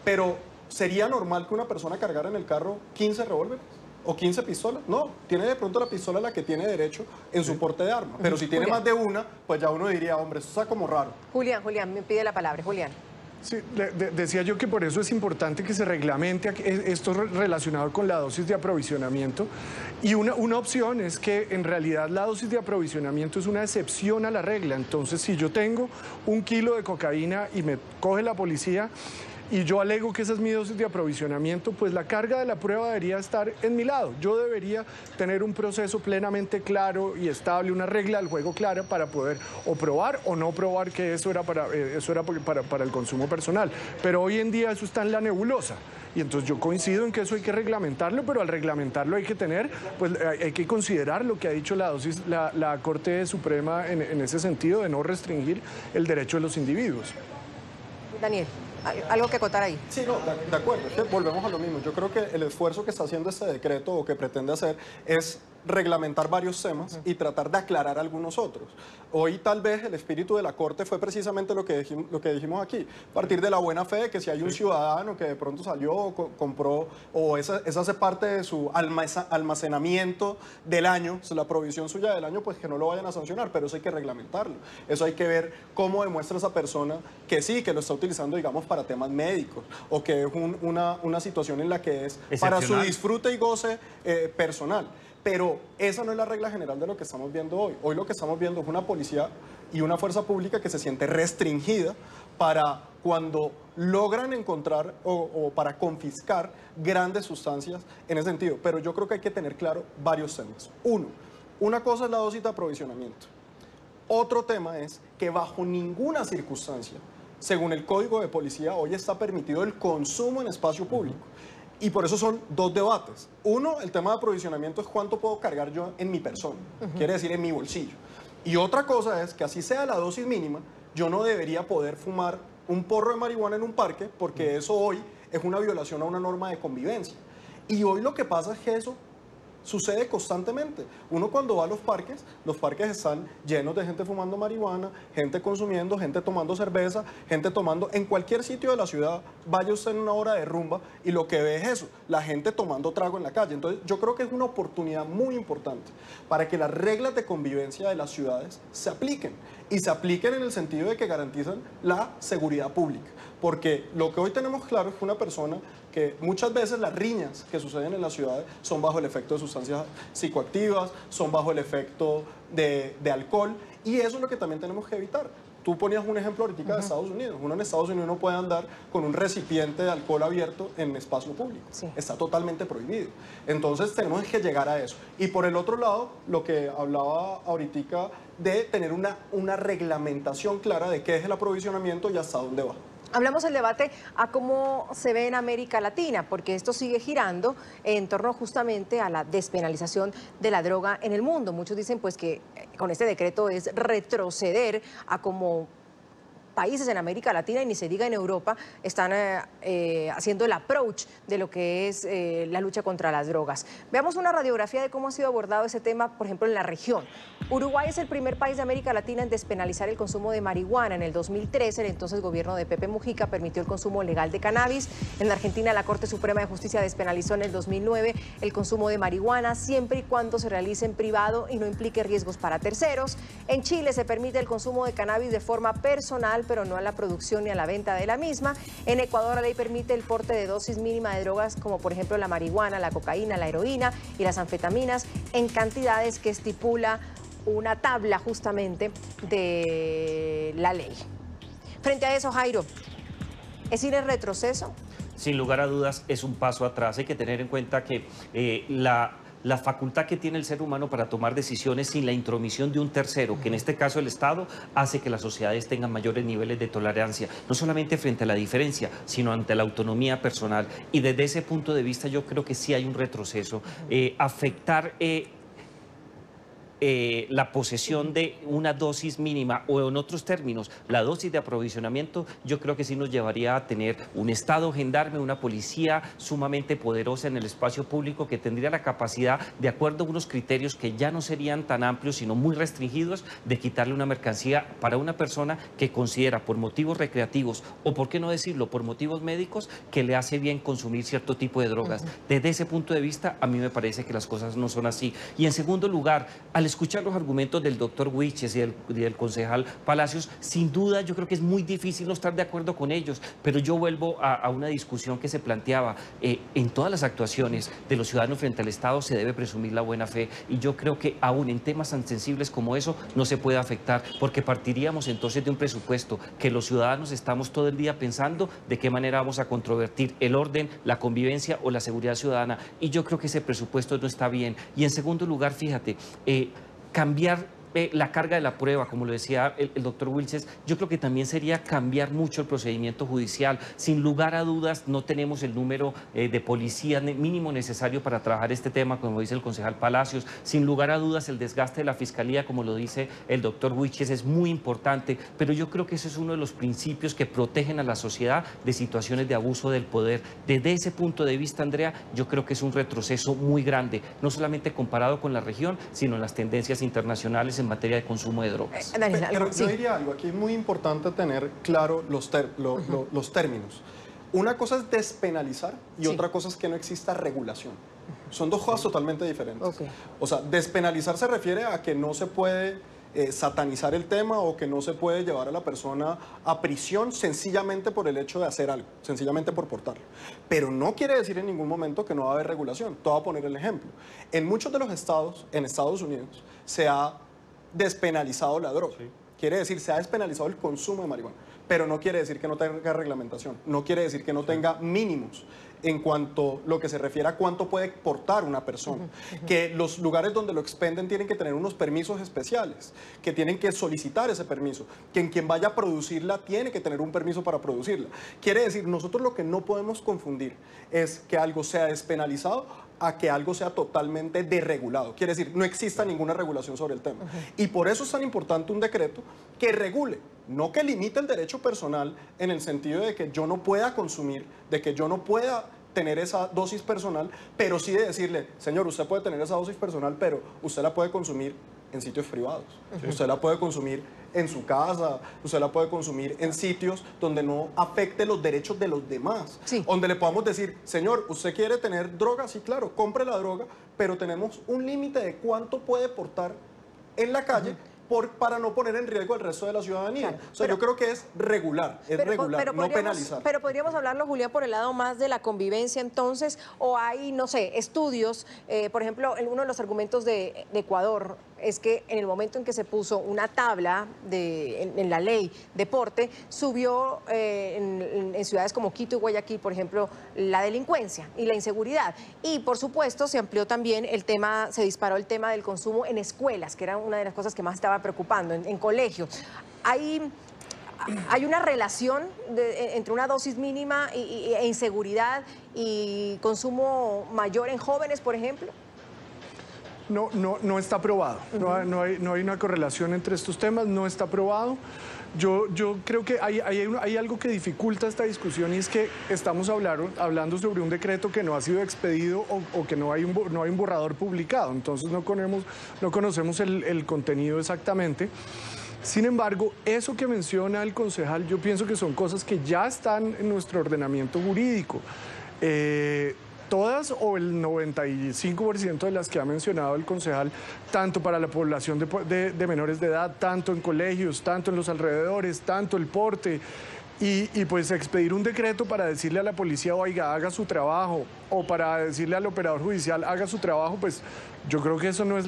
Pero, ¿sería normal que una persona cargara en el carro 15 revólveres? ¿O 15 pistolas? No, tiene de pronto la pistola la que tiene derecho en su porte de arma. Pero si tiene más de una, pues ya uno diría, hombre, esto está como raro.
Julián, me pide la palabra. Julián.
Sí, decía yo que por eso es importante que se reglamente esto relacionado con la dosis de aprovisionamiento. Y una opción es que en realidad la dosis de aprovisionamiento es una excepción a la regla. Entonces, si yo tengo 1 kilo de cocaína y me coge la policía y yo alego que esa es mi dosis de aprovisionamiento, pues la carga de la prueba debería estar en mi lado. Yo debería tener un proceso plenamente claro y estable, una regla del juego clara para poder o probar o no probar que eso era para el consumo personal. Pero hoy en día eso está en la nebulosa. Y entonces yo coincido en que eso hay que reglamentarlo, pero al reglamentarlo hay que tener, pues hay que considerar lo que ha dicho la Corte Suprema en ese sentido de no restringir el derecho de los individuos.
Daniel, ¿algo que acotar ahí?
Sí, no, de acuerdo, es que volvemos a lo mismo. Yo creo que el esfuerzo que está haciendo este decreto o que pretende hacer es reglamentar varios temas y tratar de aclarar algunos otros. Hoy tal vez el espíritu de la Corte fue precisamente lo que dijimos aquí, a partir de la buena fe de que si hay un ciudadano que de pronto salió, compró, o esa hace parte de su almacenamiento del año, la provisión suya del año, pues que no lo vayan a sancionar, pero eso hay que reglamentarlo. Eso hay que ver cómo demuestra esa persona que sí, que lo está utilizando, digamos, para temas médicos, o que es una situación en la que es para su disfrute y goce personal. Pero esa no es la regla general de lo que estamos viendo hoy. Hoy lo que estamos viendo es una policía y una fuerza pública que se siente restringida para cuando logran encontrar o para confiscar grandes sustancias en ese sentido. Pero yo creo que hay que tener claro varios temas. Una cosa es la dosis de aprovisionamiento. Otro tema es que bajo ninguna circunstancia, según el Código de Policía, hoy está permitido el consumo en espacio público. Y por eso son dos debates. Uno, el tema de aprovisionamiento es cuánto puedo cargar yo en mi persona, quiere decir en mi bolsillo. Y otra cosa es que así sea la dosis mínima, yo no debería poder fumar un porro de marihuana en un parque porque eso hoy es una violación a una norma de convivencia. Y hoy lo que pasa es que eso sucede constantemente. Uno cuando va a los parques están llenos de gente fumando marihuana, gente consumiendo, gente tomando cerveza, gente tomando en cualquier sitio de la ciudad. Vaya usted en una hora de rumba y lo que ve es eso, la gente tomando trago en la calle. Entonces yo creo que es una oportunidad muy importante para que las reglas de convivencia de las ciudades se apliquen. Y se apliquen en el sentido de que garantizan la seguridad pública. Porque lo que hoy tenemos claro es que una persona que muchas veces las riñas que suceden en las ciudades son bajo el efecto de sustancias psicoactivas, son bajo el efecto de alcohol, y eso es lo que también tenemos que evitar. Tú ponías un ejemplo ahorita de Estados Unidos. Uno en Estados Unidos no puede andar con un recipiente de alcohol abierto en espacio público. Sí. Está totalmente prohibido. Entonces tenemos que llegar a eso. Y por el otro lado, lo que hablaba ahorita de tener una reglamentación clara de qué es el aprovisionamiento y hasta dónde va.
Hablamos del debate a cómo se ve en América Latina, porque esto sigue girando en torno justamente a la despenalización de la droga en el mundo. Muchos dicen pues que con este decreto es retroceder a como países en América Latina y ni se diga en Europa están haciendo el approach de lo que es la lucha contra las drogas. Veamos una radiografía de cómo ha sido abordado ese tema, por ejemplo, en la región. Uruguay es el primer país de América Latina en despenalizar el consumo de marihuana. En el 2013, el entonces gobierno de Pepe Mujica permitió el consumo legal de cannabis. En la Argentina, la Corte Suprema de Justicia despenalizó en el 2009 el consumo de marihuana, siempre y cuando se realice en privado y no implique riesgos para terceros. En Chile se permite el consumo de cannabis de forma personal, pero no a la producción ni a la venta de la misma. En Ecuador, la ley permite el porte de dosis mínima de drogas, como por ejemplo la marihuana, la cocaína, la heroína y las anfetaminas, en cantidades que estipula una tabla justamente de la ley. Frente a eso, Jairo, ¿es ir en retroceso?
Sin lugar a dudas, es un paso atrás. Hay que tener en cuenta que la facultad que tiene el ser humano para tomar decisiones sin la intromisión de un tercero, que en este caso el Estado, hace que las sociedades tengan mayores niveles de tolerancia, no solamente frente a la diferencia, sino ante la autonomía personal. Y desde ese punto de vista yo creo que sí hay un retroceso. Afectar la posesión de una dosis mínima, o en otros términos, la dosis de aprovisionamiento, yo creo que sí nos llevaría a tener un Estado gendarme, una policía sumamente poderosa en el espacio público que tendría la capacidad, de acuerdo a unos criterios que ya no serían tan amplios, sino muy restringidos, de quitarle una mercancía para una persona que considera por motivos recreativos o, por qué no decirlo, por motivos médicos, que le hace bien consumir cierto tipo de drogas. Desde ese punto de vista, a mí me parece que las cosas no son así. Y en segundo lugar, al escuchar los argumentos del doctor Huiches y del concejal Palacios, sin duda yo creo que es muy difícil no estar de acuerdo con ellos, pero yo vuelvo a una discusión que se planteaba. En todas las actuaciones de los ciudadanos frente al Estado se debe presumir la buena fe, y yo creo que aún en temas tan sensibles como eso no se puede afectar, porque partiríamos entonces de un presupuesto que los ciudadanos estamos todo el día pensando de qué manera vamos a controvertir el orden, la convivencia o la seguridad ciudadana, y yo creo que ese presupuesto no está bien. Y en segundo lugar, fíjate, cambiar la carga de la prueba, como lo decía el doctor Wilches, yo creo que también sería cambiar mucho el procedimiento judicial. Sin lugar a dudas, no tenemos el número de policía mínimo necesario para trabajar este tema, como dice el concejal Palacios. Sin lugar a dudas, el desgaste de la Fiscalía, como lo dice el doctor Wilches, es muy importante, pero yo creo que ese es uno de los principios que protegen a la sociedad de situaciones de abuso del poder. Desde ese punto de vista, Andrea, yo creo que es un retroceso muy grande, no solamente comparado con la región, sino en las tendencias internacionales en materia de consumo de drogas.
Pero yo diría algo, aquí es muy importante tener claro los términos. Una cosa es despenalizar y otra cosa es que no exista regulación. Son dos cosas totalmente diferentes.
Okay.
O sea, despenalizar se refiere a que no se puede satanizar el tema o que no se puede llevar a la persona a prisión sencillamente por el hecho de hacer algo, sencillamente por portarlo. Pero no quiere decir en ningún momento que no va a haber regulación. Te voy a poner el ejemplo. En muchos de los estados, en Estados Unidos, se ha despenalizado la droga. Sí. Quiere decir, se ha despenalizado el consumo de marihuana, pero no quiere decir que no tenga reglamentación, no quiere decir que no tenga mínimos en cuanto a lo que se refiere a cuánto puede portar una persona, que los lugares donde lo expenden tienen que tener unos permisos especiales, que tienen que solicitar ese permiso, que quien vaya a producirla tiene que tener un permiso para producirla. Quiere decir, nosotros lo que no podemos confundir es que algo sea despenalizado a que algo sea totalmente desregulado. Quiere decir, no exista ninguna regulación sobre el tema. Y por eso es tan importante un decreto que regule, no que limite el derecho personal en el sentido de que yo no pueda consumir, de que yo no pueda tener esa dosis personal, pero sí de decirle, señor, usted puede tener esa dosis personal, pero usted la puede consumir en sitios privados. Usted la puede consumir en su casa, usted la puede consumir en sitios donde no afecte los derechos de los demás. Donde le podamos decir, señor, ¿usted quiere tener droga? Sí, claro, compre la droga, pero tenemos un límite de cuánto puede portar en la calle para no poner en riesgo el resto de la ciudadanía. Claro, o sea, yo creo que es regular, no penalizar.
Pero podríamos hablarlo, Julián, por el lado más de la convivencia entonces, o hay, no sé, estudios, por ejemplo, uno de los argumentos de Ecuador es que en el momento en que se puso una tabla en la ley de porte, subió en ciudades como Quito y Guayaquil, por ejemplo, la delincuencia y la inseguridad. Y, por supuesto, se amplió también el tema, se disparó el tema del consumo en escuelas, que era una de las cosas que más estaba preocupando, en colegios. ¿Hay una relación entre una dosis mínima e inseguridad y consumo mayor en jóvenes, por ejemplo?
No está probado. No hay una correlación entre estos temas, no está probado. Yo creo que hay algo que dificulta esta discusión y es que estamos hablando sobre un decreto que no ha sido expedido o que no hay un borrador publicado. Entonces no conocemos el contenido exactamente. Sin embargo, eso que menciona el concejal, yo pienso que son cosas que ya están en nuestro ordenamiento jurídico. Todas o el 95% de las que ha mencionado el concejal, tanto para la población de menores de edad, tanto en colegios, tanto en los alrededores, tanto el porte, y pues expedir un decreto para decirle a la policía, oiga, haga su trabajo, o para decirle al operador judicial, haga su trabajo, pues yo creo que eso no es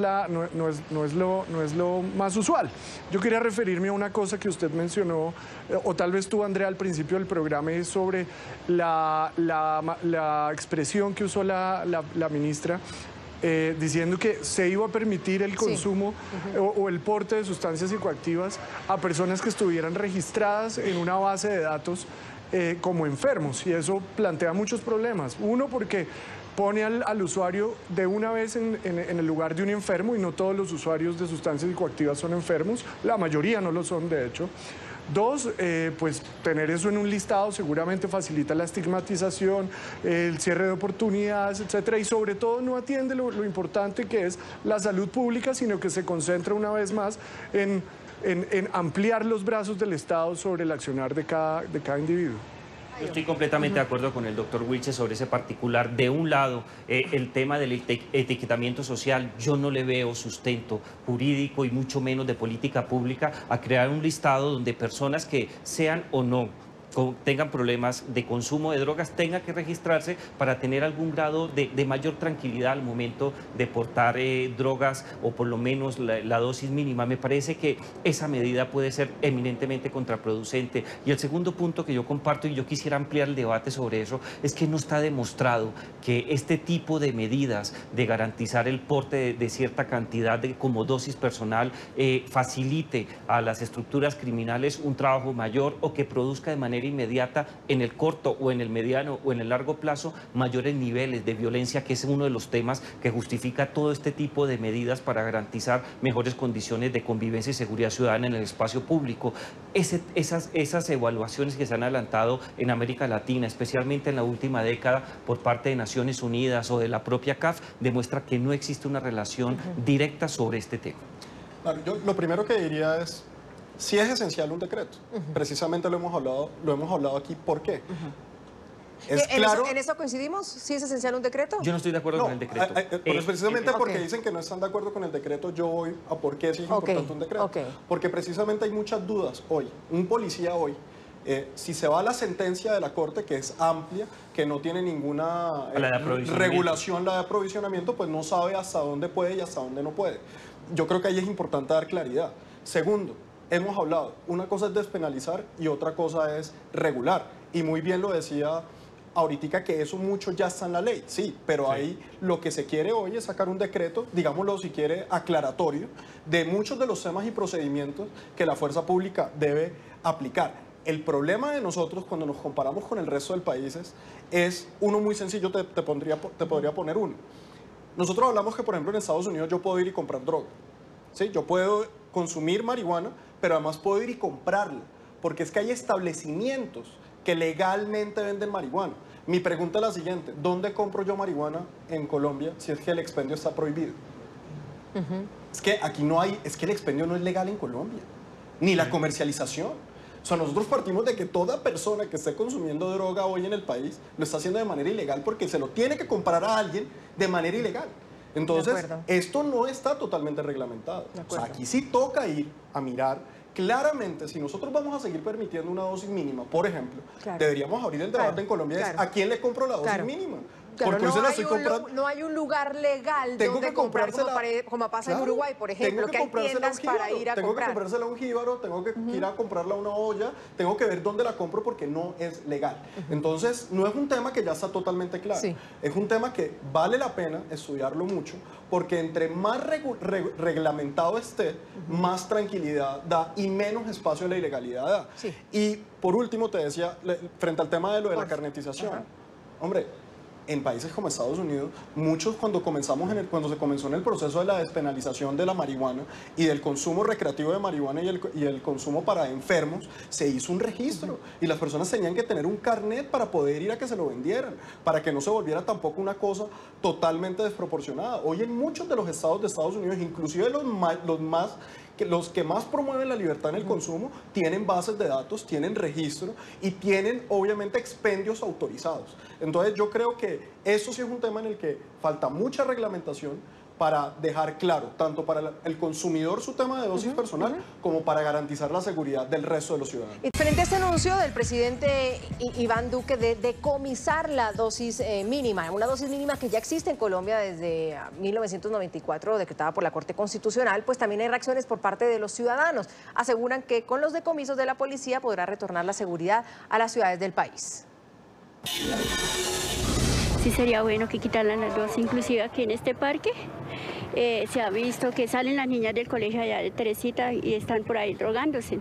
lo más usual. Yo quería referirme a una cosa que usted mencionó, o tal vez tú, Andrea, al principio del programa, es sobre la expresión que usó la ministra, diciendo que se iba a permitir el consumo o el porte de sustancias psicoactivas a personas que estuvieran registradas en una base de datos como enfermos, y eso plantea muchos problemas. Uno, porque pone al usuario de una vez en el lugar de un enfermo, y no todos los usuarios de sustancias psicoactivas son enfermos, la mayoría no lo son, de hecho. Dos, pues tener eso en un listado seguramente facilita la estigmatización, el cierre de oportunidades, etcétera, y sobre todo no atiende lo importante que es la salud pública, sino que se concentra una vez más en ampliar los brazos del Estado sobre el accionar de cada individuo.
Yo estoy completamente de acuerdo con el doctor Wilches sobre ese particular. De un lado, el tema del etiquetamiento social, yo no le veo sustento jurídico y mucho menos de política pública a crear un listado donde personas que sean o no tengan problemas de consumo de drogas tenga que registrarse para tener algún grado de mayor tranquilidad al momento de portar drogas o por lo menos la dosis mínima. Me parece que esa medida puede ser eminentemente contraproducente. Y el segundo punto que yo comparto, y yo quisiera ampliar el debate sobre eso, es que no está demostrado que este tipo de medidas de garantizar el porte de cierta cantidad como dosis personal facilite a las estructuras criminales un trabajo mayor o que produzca de manera inmediata en el corto o en el mediano o en el largo plazo mayores niveles de violencia, que es uno de los temas que justifica todo este tipo de medidas para garantizar mejores condiciones de convivencia y seguridad ciudadana en el espacio público. Esas evaluaciones que se han adelantado en América Latina, especialmente en la última década por parte de Naciones Unidas o de la propia CAF, demuestra que no existe una relación directa sobre este tema.
Claro, yo lo primero que diría es, sí es esencial un decreto. Precisamente lo hemos hablado aquí. ¿Por qué? Es claro.
¿En eso coincidimos? ¿Sí es esencial un decreto?
Yo no estoy de acuerdo con el decreto.
Precisamente porque dicen que no están de acuerdo con el decreto, yo voy a por qué sí es importante un decreto. Porque precisamente hay muchas dudas hoy. Un policía hoy, si se va a la sentencia de la Corte, que es amplia, que no tiene ninguna regulación, la de aprovisionamiento, pues no sabe hasta dónde puede y hasta dónde no puede. Yo creo que ahí es importante dar claridad. Segundo, hemos hablado, una cosa es despenalizar y otra cosa es regular. Y muy bien lo decía ahorita que eso mucho ya está en la ley, sí, pero ahí lo que se quiere hoy es sacar un decreto, digámoslo si quiere, aclaratorio, de muchos de los temas y procedimientos que la fuerza pública debe aplicar. El problema de nosotros cuando nos comparamos con el resto del país es uno muy sencillo, te podría poner uno. Nosotros hablamos que, por ejemplo, en Estados Unidos yo puedo ir y comprar droga, ¿sí? Yo puedo consumir marihuana, pero además puedo ir y comprarla, porque es que hay establecimientos que legalmente venden marihuana. Mi pregunta es la siguiente, ¿dónde compro yo marihuana en Colombia si es que el expendio está prohibido? Es que aquí no hay, es que el expendio no es legal en Colombia, ni la comercialización. O sea, nosotros partimos de que toda persona que esté consumiendo droga hoy en el país lo está haciendo de manera ilegal porque se lo tiene que comprar a alguien de manera ilegal. Entonces, esto no está totalmente reglamentado. O sea, aquí sí toca ir a mirar claramente, si nosotros vamos a seguir permitiendo una dosis mínima, por ejemplo, deberíamos abrir el debate en Colombia, es ¿a quién le compro la dosis mínima?
Claro, no hay un lugar legal donde comprar, como pasa en Uruguay, por ejemplo, que hay tiendas para ir a comprar.
Tengo que comprársela a un jíbaro, tengo que ir a comprarla a una olla, tengo que ver dónde la compro porque no es legal. Entonces, no es un tema que ya está totalmente claro. Es un tema que vale la pena estudiarlo mucho, porque entre más reglamentado esté, más tranquilidad da y menos espacio a la ilegalidad da. Y por último, te decía, frente al tema de lo de la carnetización, hombre, en países como Estados Unidos, muchos cuando se comenzó en el proceso de la despenalización de la marihuana y del consumo recreativo de marihuana y el consumo para enfermos, se hizo un registro y las personas tenían que tener un carnet para poder ir a que se lo vendieran, para que no se volviera tampoco una cosa totalmente desproporcionada. Hoy en muchos de los estados de Estados Unidos, inclusive los que más promueven la libertad en el consumo, tienen bases de datos, tienen registro y tienen obviamente expendios autorizados. Entonces yo creo que eso sí es un tema en el que falta mucha reglamentación para dejar claro, tanto para el consumidor su tema de dosis personal, como para garantizar la seguridad del resto de los ciudadanos.
Y frente a este anuncio del presidente Iván Duque de decomisar la dosis mínima, una dosis mínima que ya existe en Colombia desde 1994, decretada por la Corte Constitucional, pues también hay reacciones por parte de los ciudadanos. Aseguran que con los decomisos de la policía podrá retornar la seguridad a las ciudades del país.
Sí sería bueno que quitaran las dos, inclusive aquí en este parque se ha visto que salen las niñas del colegio allá de Teresita y están por ahí drogándose,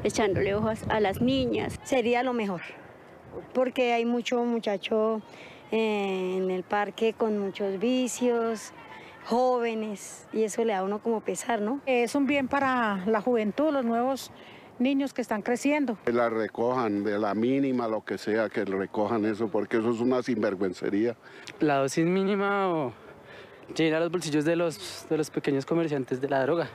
echándole ojos a las niñas.
Sería lo mejor, porque hay mucho muchacho en el parque con muchos vicios, jóvenes, y eso le da a uno como pesar, ¿no?
Es un bien para la juventud, los nuevos niños que están creciendo.
Que la recojan, de la mínima, lo que sea, que recojan eso, porque eso es una sinvergüencería.
La dosis mínima o llenar los bolsillos de los pequeños comerciantes de la droga.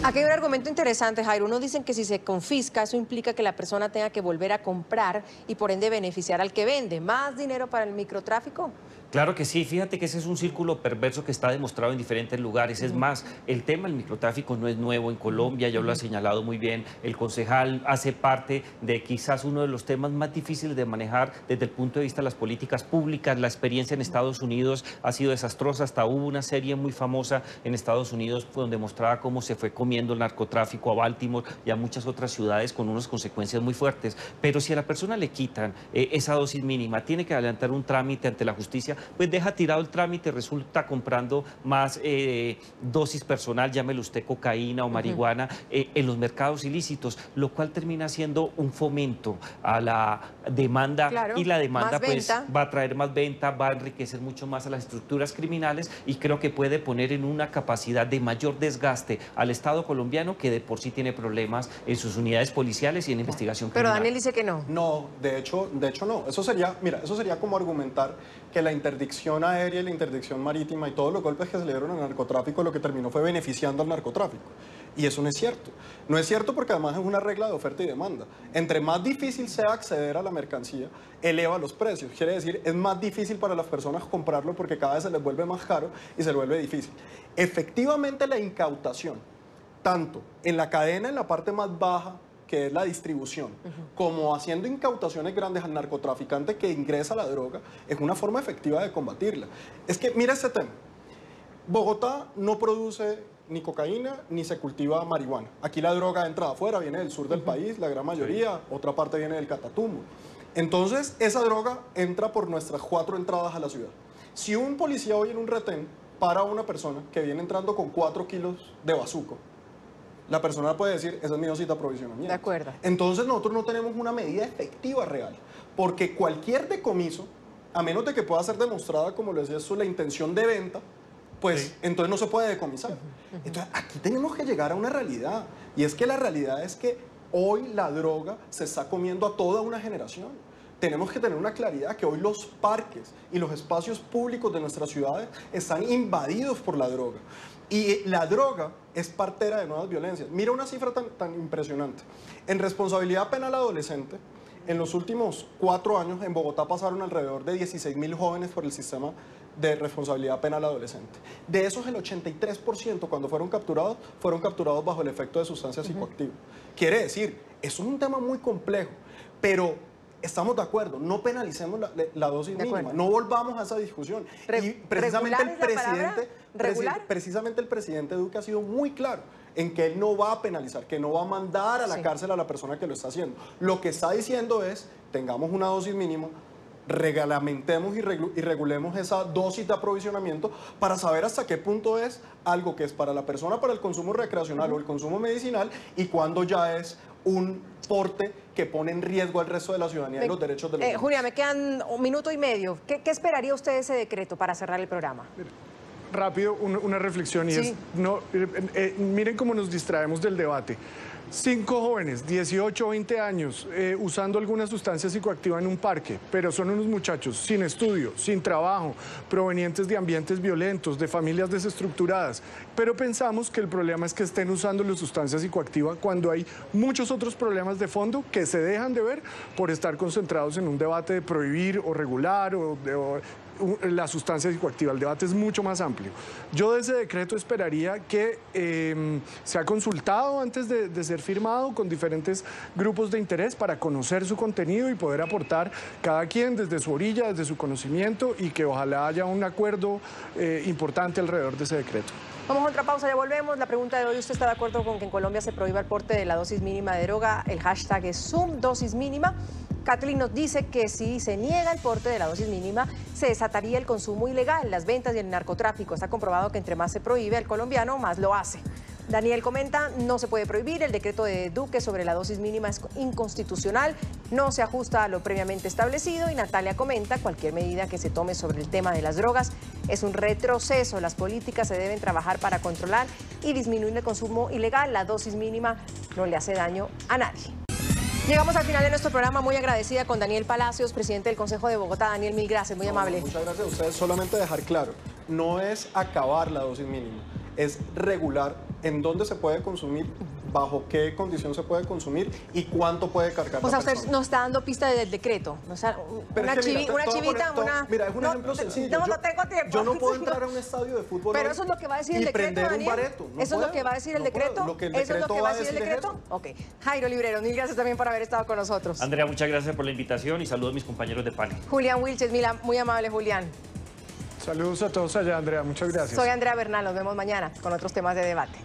Aquí hay un argumento interesante, Jairo. Unos dicen que si se confisca, eso implica que la persona tenga que volver a comprar y por ende beneficiar al que vende. ¿Más dinero para el microtráfico?
Claro que sí, fíjate que ese es un círculo perverso que está demostrado en diferentes lugares. Es más, el tema del microtráfico no es nuevo en Colombia, ya lo ha señalado muy bien el concejal, hace parte de quizás uno de los temas más difíciles de manejar desde el punto de vista de las políticas públicas. La experiencia en Estados Unidos ha sido desastrosa, hasta hubo una serie muy famosa en Estados Unidos donde mostraba cómo se fue comiendo el narcotráfico a Baltimore y a muchas otras ciudades con unas consecuencias muy fuertes. Pero si a la persona le quitan esa dosis mínima, tiene que adelantar un trámite ante la justicia, pues deja tirado el trámite, resulta comprando más dosis personal, llámelo usted cocaína o marihuana, en los mercados ilícitos, lo cual termina siendo un fomento a la demanda, claro, y la demanda pues va a traer más venta, va a enriquecer mucho más a las estructuras criminales y creo que puede poner en una capacidad de mayor desgaste al Estado colombiano, que de por sí tiene problemas en sus unidades policiales y en investigación criminal.
Pero Daniel dice que no.
No, de hecho no. Eso sería, mira, eso sería como argumentar que la interdicción aérea y la interdicción marítima y todos los golpes que se le dieron al narcotráfico lo que terminó fue beneficiando al narcotráfico. Y eso no es cierto. No es cierto porque además es una regla de oferta y demanda. Entre más difícil sea acceder a la mercancía, eleva los precios. Quiere decir, es más difícil para las personas comprarlo porque cada vez se les vuelve más caro y se les vuelve difícil. Efectivamente, la incautación, tanto en la cadena, en la parte más baja, que es la distribución, como haciendo incautaciones grandes al narcotraficante que ingresa la droga, es una forma efectiva de combatirla. Es que, mira este tema. Bogotá no produce ni cocaína ni se cultiva marihuana. Aquí la droga entra de afuera, viene del sur del país, la gran mayoría, otra parte viene del Catatumbo. Entonces, esa droga entra por nuestras 4 entradas a la ciudad. Si un policía hoy en un retén para a una persona que viene entrando con 4 kilos de bazuco, la persona puede decir, esa es mi dosis de aprovisionamiento.
De acuerdo.
Entonces nosotros no tenemos una medida efectiva real, porque cualquier decomiso, a menos de que pueda ser demostrada, como lo decía eso, la intención de venta, pues entonces no se puede decomisar. Entonces aquí tenemos que llegar a una realidad, y es que la realidad es que hoy la droga se está comiendo a toda una generación. Tenemos que tener una claridad que hoy los parques y los espacios públicos de nuestras ciudades están invadidos por la droga. Y la droga es partera de nuevas violencias. Mira una cifra tan impresionante. En responsabilidad penal adolescente, en los últimos 4 años en Bogotá pasaron alrededor de 16.000 jóvenes por el sistema de responsabilidad penal adolescente. De esos, el 83% cuando fueron capturados bajo el efecto de sustancias psicoactivas. Quiere decir, eso es un tema muy complejo, pero estamos de acuerdo, no penalicemos la dosis mínima, no volvamos a esa discusión. Y precisamente el presidente Duque ha sido muy claro en que él no va a penalizar, que no va a mandar a la cárcel a la persona que lo está haciendo. Lo que está diciendo es, tengamos una dosis mínima, reglamentemos y regulemos esa dosis de aprovisionamiento para saber hasta qué punto es algo que es para la persona para el consumo recreacional o el consumo medicinal y cuándo ya es un porte que pone en riesgo al resto de la ciudadanía y los derechos de los demás.
Julia, me quedan 1 minuto y medio. ¿Qué esperaría usted de ese decreto para cerrar el programa?
Rápido, una reflexión y es, miren cómo nos distraemos del debate. 5 jóvenes, 18 o 20 años, usando alguna sustancia psicoactiva en un parque, pero son unos muchachos sin estudio, sin trabajo, provenientes de ambientes violentos, de familias desestructuradas, pero pensamos que el problema es que estén usando la sustancia psicoactiva cuando hay muchos otros problemas de fondo que se dejan de ver por estar concentrados en un debate de prohibir o regular o la sustancia psicoactiva. El debate es mucho más amplio. Yo de ese decreto esperaría que sea consultado antes de ser firmado con diferentes grupos de interés para conocer su contenido y poder aportar cada quien desde su orilla, desde su conocimiento y que ojalá haya un acuerdo importante alrededor de ese decreto.
Vamos a otra pausa, ya volvemos. La pregunta de hoy, ¿usted está de acuerdo con que en Colombia se prohíba el porte de la dosis mínima de droga? El hashtag es #dosis mínima. Kathleen nos dice que si se niega el porte de la dosis mínima, se desataría el consumo ilegal, las ventas y el narcotráfico. Está comprobado que entre más se prohíbe al colombiano, más lo hace. Daniel comenta, no se puede prohibir, el decreto de Duque sobre la dosis mínima es inconstitucional, no se ajusta a lo previamente establecido. Y Natalia comenta, cualquier medida que se tome sobre el tema de las drogas es un retroceso. Las políticas se deben trabajar para controlar y disminuir el consumo ilegal. La dosis mínima no le hace daño a nadie. Llegamos al final de nuestro programa, muy agradecida con Daniel Palacios, presidente del Consejo de Bogotá. Daniel, mil gracias, muy amable.
Muchas gracias a ustedes. Solamente dejar claro, no es acabar la dosis mínima, es regular en dónde se puede consumir, bajo qué condición se puede consumir y cuánto puede cargar
O sea,
la
usted
persona.
nos está dando pista del decreto. O sea,
Pero
una,
es que mira,
una
te voy a poner
chivita,
todo-
una...
Mira, es un ejemplo sencillo.
No tengo tiempo.
Yo no puedo entrar a un estadio de fútbol
Pero
hoy
eso es lo que va a decir
y
el decreto,
prender un
Daniel.
bareto. No
¿Eso es lo
puedo,
que va a decir el
no puedo.
decreto?
Lo que el
¿Eso es lo
decreto
que
va
va
a
a decir el
decir es
decreto? Ok. Jairo Librero, mil gracias también por haber estado con nosotros.
Andrea, muchas gracias por la invitación y saludos a mis compañeros de panel.
Julián Wilches, muy amable, Julián.
Saludos a todos allá, Andrea. Muchas gracias.
Soy Andrea Bernal, nos vemos mañana con otros temas de debate.